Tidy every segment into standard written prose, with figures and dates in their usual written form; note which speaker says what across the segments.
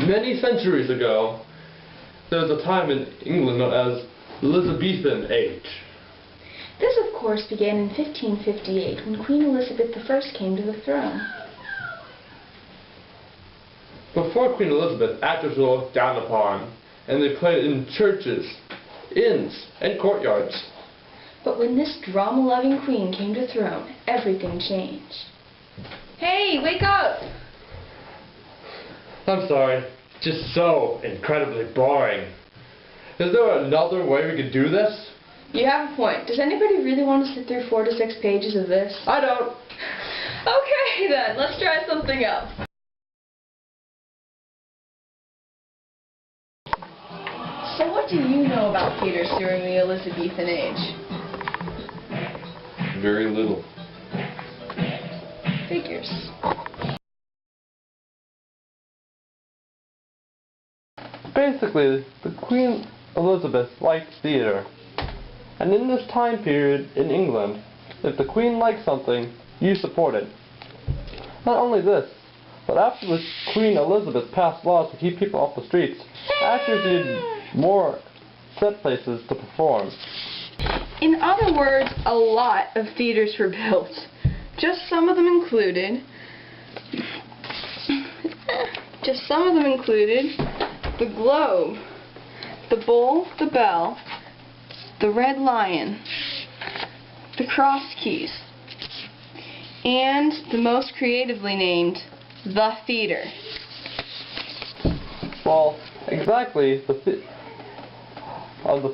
Speaker 1: Many centuries ago, there was a time in England known as Elizabethan age.
Speaker 2: This, of course, began in 1558 when Queen Elizabeth I came to the throne.
Speaker 1: Before Queen Elizabeth, actors were looked down upon, and they played in churches, inns, and courtyards.
Speaker 2: But when this drama-loving queen came to the throne, everything changed. Hey, wake up!
Speaker 1: I'm sorry, just so incredibly boring. Is there another way we could do this?
Speaker 2: You have a point. Does anybody really want to sit through 4 to 6 pages of this?
Speaker 1: I don't.
Speaker 2: Okay then, let's try something else. So what do you know about theaters during the Elizabethan age?
Speaker 1: Very little.
Speaker 2: Figures.
Speaker 1: Basically, the Queen Elizabeth liked theater. And in this time period in England, if the Queen liked something, you support it. Not only this, but after the Queen Elizabeth passed laws to keep people off the streets, actors needed more set places to perform.
Speaker 2: In other words, a lot of theaters were built. Just some of them included the Globe, the Bull, the Bell, the Red Lion, the Cross Keys, and the most creatively named, the Theater.
Speaker 1: Well, exactly, the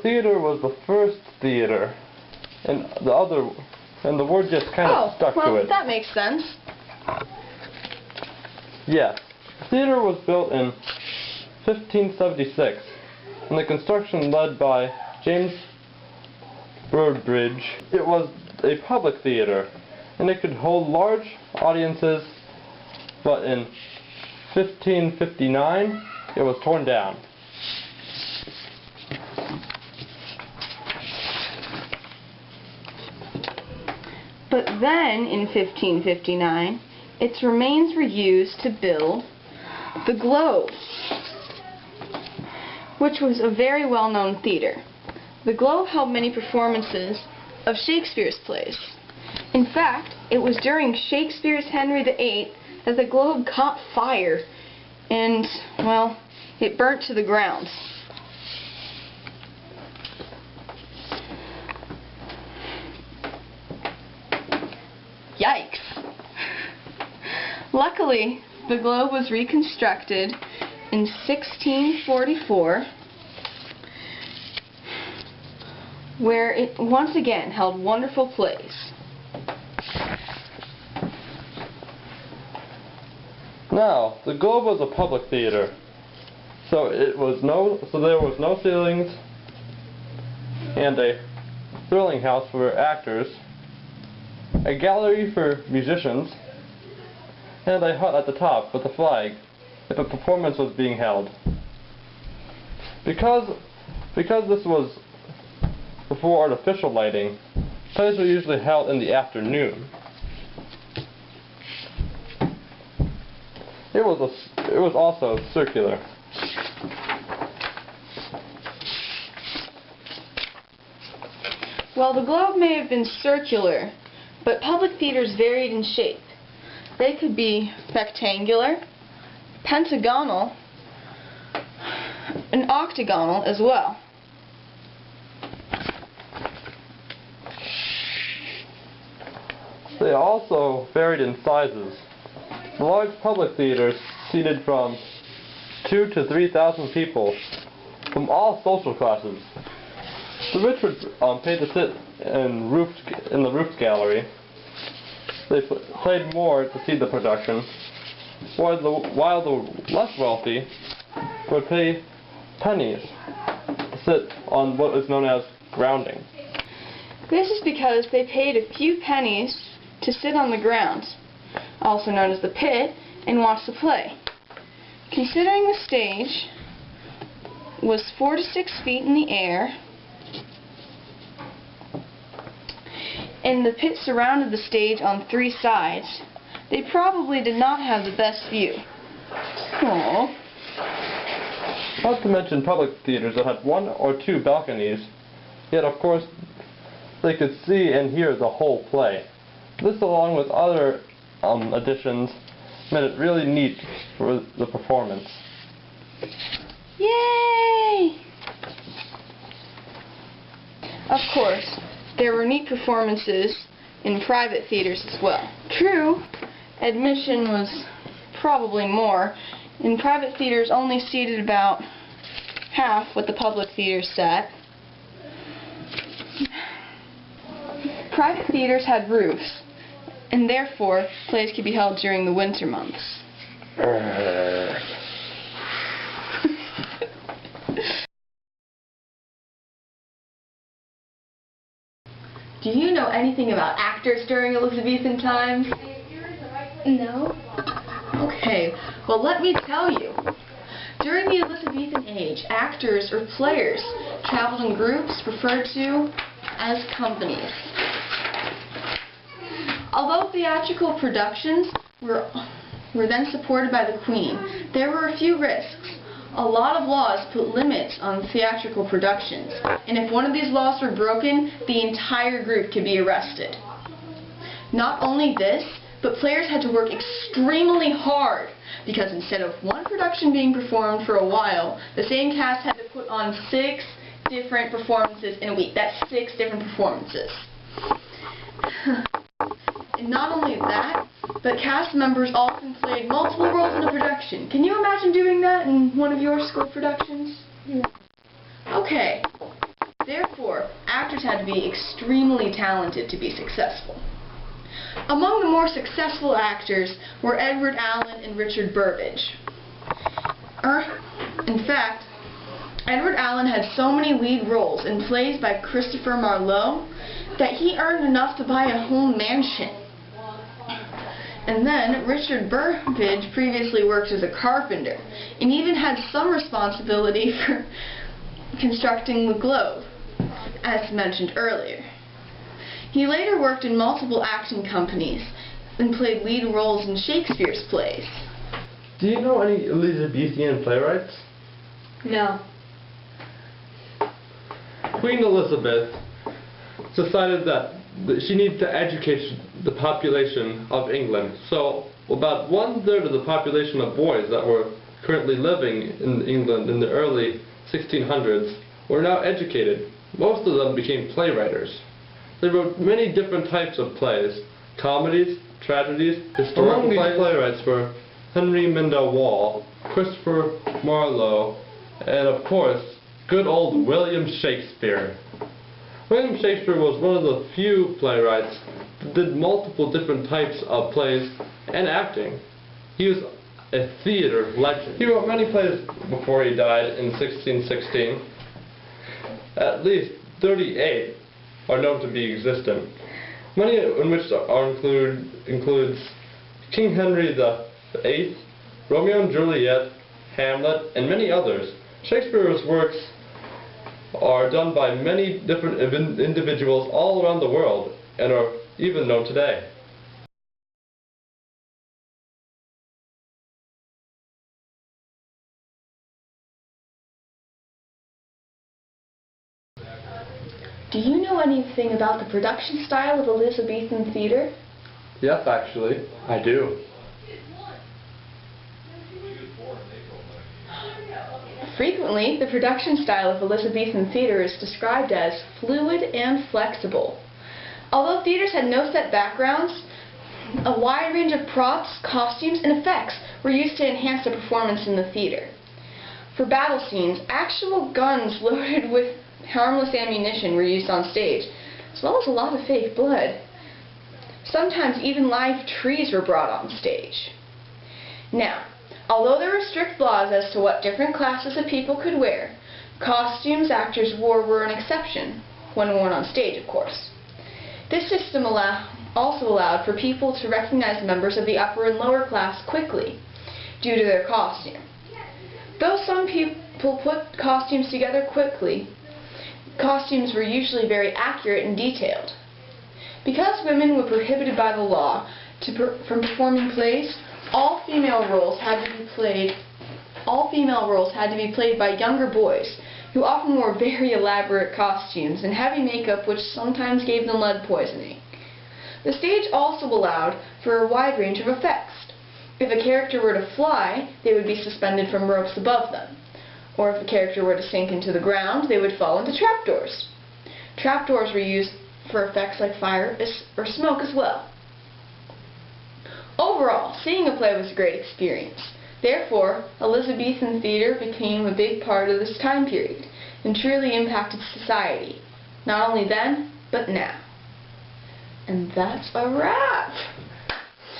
Speaker 1: theater was the first theater, and the word just kind of stuck to it.
Speaker 2: That makes sense.
Speaker 1: Yes, the theater was built in 1576, and the construction led by James Burbridge. It was a public theater, and it could hold large audiences, but in 1559, it was torn down.
Speaker 2: But then, in 1559, its remains were used to build the Globe, which was a very well-known theater. The Globe held many performances of Shakespeare's plays. In fact, it was during Shakespeare's Henry VIII that the Globe caught fire and, well, it burnt to the ground. Yikes! Luckily, the Globe was reconstructed in 1644, where it once again held wonderful plays.
Speaker 1: Now, the Globe was a public theater, so there was no ceilings, and a thrilling house for actors, a gallery for musicians, and a hut at the top with a flag if a performance was being held. Because this was before artificial lighting, plays were usually held in the afternoon. It was also circular.
Speaker 2: Well, the Globe may have been circular, but public theaters varied in shape. They could be rectangular, pentagonal, and octagonal as well.
Speaker 1: They also varied in sizes. The large public theaters seated from 2,000 to 3,000 people from all social classes. The rich would pay to sit in the roofed gallery. They paid more to see the production, while the less wealthy would pay pennies to sit on what is known as grounding.
Speaker 2: This is because they paid a few pennies to sit on the ground, also known as the pit, and watch the play. Considering the stage was 4 to 6 feet in the air, and the pit surrounded the stage on 3 sides, they probably did not have the best view. Aww.
Speaker 1: Not to mention public theaters that had one or two balconies, yet of course they could see and hear the whole play. This, along with other additions, made it really neat for the performance.
Speaker 2: Yay! Of course, there were neat performances in private theaters as well. True, admission was probably more. In private theaters, only seated about half what the public theaters sat. Private theaters had roofs, and therefore plays could be held during the winter months. Do you know anything about actors during Elizabethan times?
Speaker 3: No.
Speaker 2: Okay, well let me tell you. During the Elizabethan age, actors or players traveled in groups referred to as companies. Although theatrical productions were then supported by the Queen, there were a few risks. A lot of laws put limits on theatrical productions, and if one of these laws were broken, the entire group could be arrested. Not only this, but players had to work extremely hard, because instead of one production being performed for a while, the same cast had to put on 6 different performances in a week. That's 6 different performances. And not only that, but cast members often played multiple roles in a production. Can you imagine doing that in one of your school productions?
Speaker 3: Yeah.
Speaker 2: Okay. Therefore, actors had to be extremely talented to be successful. Among the more successful actors were Edward Allen and Richard Burbage. In fact, Edward Allen had so many lead roles in plays by Christopher Marlowe that he earned enough to buy a whole mansion. And then Richard Burbage previously worked as a carpenter and even had some responsibility for constructing the Globe, as mentioned earlier. He later worked in multiple acting companies and played lead roles in Shakespeare's plays.
Speaker 1: Do you know any Elizabethan playwrights?
Speaker 3: No.
Speaker 1: Queen Elizabeth decided that she needed to educate the population of England. So about 1/3 of the population of boys that were currently living in England in the early 1600s were now educated. Most of them became playwrights. They wrote many different types of plays, comedies, tragedies, historical Among these playwrights were Henry Mindell Wall, Christopher Marlowe, and of course, good old William Shakespeare. William Shakespeare was one of the few playwrights that did multiple different types of plays and acting. He was a theater legend. He wrote many plays before he died in 1616. At least 38 are known to be existent. Many in which includes King Henry VIII, Romeo and Juliet, Hamlet, and many others. Shakespeare's works are done by many different individuals all around the world and are even known today.
Speaker 2: Do you know anything about the production style of Elizabethan theater?
Speaker 1: Yes, actually, I do.
Speaker 2: Frequently, the production style of Elizabethan theater is described as fluid and flexible. Although theaters had no set backgrounds, a wide range of props, costumes, and effects were used to enhance the performance in the theater. For battle scenes, actual guns loaded with harmless ammunition were used on stage, as well as a lot of fake blood. Sometimes even live trees were brought on stage. Now, although there were strict laws as to what different classes of people could wear, costumes actors wore were an exception, when worn on stage, of course. This system also allowed for people to recognize members of the upper and lower class quickly, due to their costume. Though some people put costumes together quickly, costumes were usually very accurate and detailed. Because women were prohibited by the law from performing plays, all female roles had to be played all female roles had to be played by younger boys, who often wore very elaborate costumes and heavy makeup which sometimes gave them lead poisoning. The stage also allowed for a wide range of effects. If a character were to fly, they would be suspended from ropes above them. Or if a character were to sink into the ground, they would fall into trapdoors. Trapdoors were used for effects like fire or smoke as well. Overall, seeing a play was a great experience. Therefore, Elizabethan theater became a big part of this time period and truly impacted society, not only then, but now. And that's a wrap!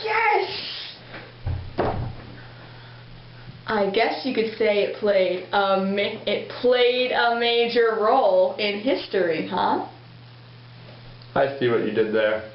Speaker 2: Yes! I guess you could say it played a major role in history, huh?
Speaker 1: I see what you did there.